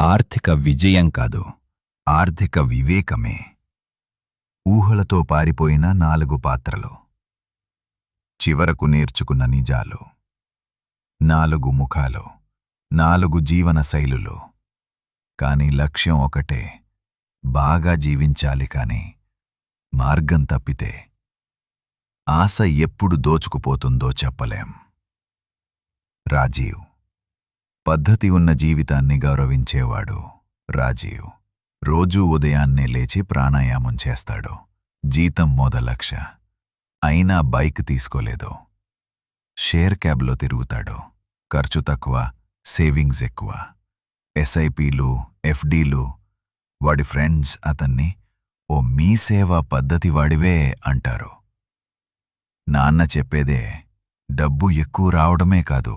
ఆర్థిక విజయం కాదు, ఆర్థిక వివేకమే. ఊహలతో పారిపోయిన 4 పాత్రలు, చివరకు నేర్చుకున్న నిజాలు. 4 ముఖాలు, 4 జీవన శైలులు. కాని లక్ష్యం ఒకటే, బాగా జీవించాలి. కాని మార్గం తప్పితే ఆశ ఎప్పుడు దోచుకుపోతుందో చెప్పలేం. రాజీవ్. పద్ధతి ఉన్న జీవితాన్ని గౌరవించేవాడు రాజీవ్. రోజూ ఉదయాన్నే లేచి ప్రాణాయామం చేస్తాడు. జీతం మొదలక్ష అయినా బైక్ తీసుకోలేదు. షేర్ క్యాబ్లో తిరుగుతాడు. ఖర్చు తక్కువ, సేవింగ్స్ ఎక్కువ. ఎస్ఐపీలు, ఎఫ్డీలు. వాడి ఫ్రెండ్స్ అతన్ని ఓ మీ సేవా పద్ధతి వాడివే అంటారు. నాన్న చెప్పేదే, డబ్బు ఎక్కువ రావడమే కాదు,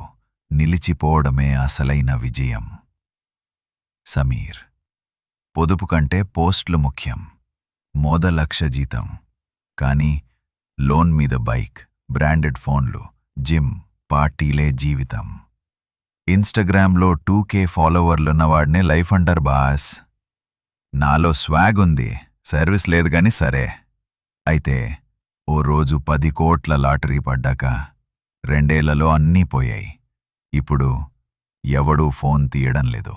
నిలిచిపోవడమే అసలైన విజయం. సమీర్. పొదుపు కంటే పోస్ట్లు ముఖ్యం. మొదలక్ష జీతం. కాని లోన్ మీద బైక్, బ్రాండెడ్ ఫోన్లు, జిమ్, పార్టీలే జీవితం. ఇన్స్టాగ్రామ్లో 2K ఫాలోవర్లున్నవాడినే లైఫ్ అంటారు బాస్. నాలో స్వాగ్ ఉంది, సర్వీస్ లేదు గాని సరే. అయితే ఓ రోజు 10 కోట్ల లాటరీ పడ్డాక 2 ఏళ్లలో అన్నీ పోయాయి. ఇప్పుడు ఎవడూ ఫోన్ తీయడం లేదు.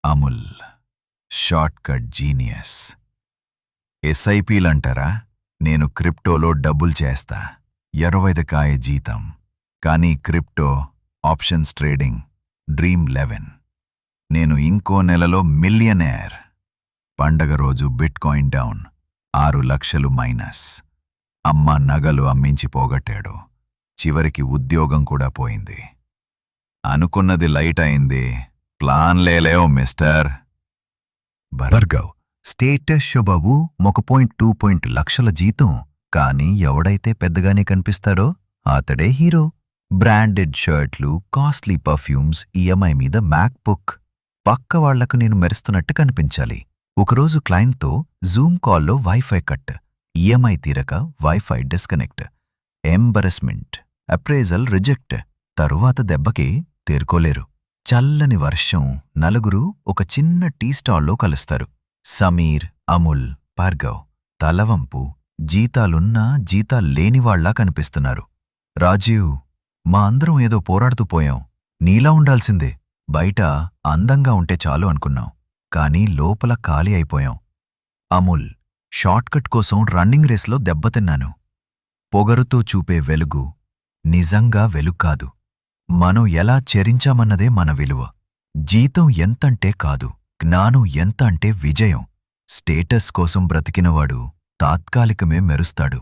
అముల్. Shortcut genius. ఎస్ఐపీలంటారా? నేను క్రిప్టోలో డబ్బులు చేస్తా. 20 జీతం. కానీ క్రిప్టో, ఆప్షన్స్ ట్రేడింగ్, డ్రీమ్ 11. నేను ఇంకో నెలలో మిలియనేర్. పండగ రోజు బిట్కాయిన్ డౌన్, 6 లక్షలు మైనస్. అమ్మ నగలు అమ్మించి పోగొట్టాడు. చివరికి ఉద్యోగం కూడా పోయింది. అనుకున్నది లైట్ అయింది, ప్లాన్ లేలేవు మిస్టర్. భార్గవ్. స్టేటస్ షోబాబు 1.2 లక్షల జీతం. కాని ఎవడైతే పెద్దగానే కనిపిస్తాడో అతడే హీరో. బ్రాండెడ్ షర్ట్లు, కాస్ట్లీ పర్ఫ్యూమ్స్, ఈఎంఐ మీద మ్యాక్బుక్. పక్క వాళ్లకు నేను మెరుస్తున్నట్టు కనిపించాలి. ఒకరోజు క్లయింట్తో జూమ్ కాల్లో వైఫై కట్. ఈఎంఐ తీరక WiFi disconnect. Embarrassment. Appraisal reject. తరువాత దెబ్బకి తేరుకోలేరు. చల్లని వర్షం. నలుగురు ఒక చిన్న టీ స్టాల్లో కలుస్తారు. సమీర్, అముల్, భార్గవ్. తలవంపు. జీతాలున్నా జీతాల్లేనివాళ్లా కనిపిస్తున్నారు. రాజీవ్, మా అందరం ఏదో పోరాడుతూ పోయాం. నీలా ఉండాల్సిందే. బయట అందంగా ఉంటే చాలు అనుకున్నాం. కానీ లోపల ఖాళీ అయిపోయాం. అముల్. షార్ట్కట్ కోసం రన్నింగ్ రేస్లో దెబ్బతిన్నాను. పొగరుతో చూపే వెలుగు నిజంగా వెలుగ్కాదు. మనం ఎలా చరించామన్నదే మన విలువ. జీతం ఎంతంటే కాదు, జ్ఞానం ఎంత అంటే విజయం. స్టేటస్ కోసం బ్రతికినవాడు తాత్కాలికమే మెరుస్తాడు.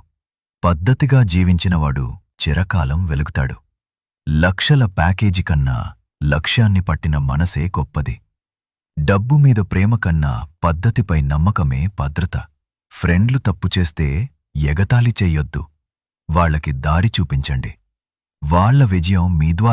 పద్ధతిగా జీవించినవాడు చిరకాలం వెలుగుతాడు. లక్షల ప్యాకేజీ కన్నా లక్ష్యాన్ని పట్టిన మనసే గొప్పది. డబ్బు మీద ప్రేమ కన్నా పద్ధతిపై నమ్మకమే భద్రత. ఫ్రెండ్లు తప్పు చేస్తే ఎగతాళి చెయ్యొద్దు. వాళ్లకి దారి చూపించండి. వాళ్ల విజయం మీ ద్వారా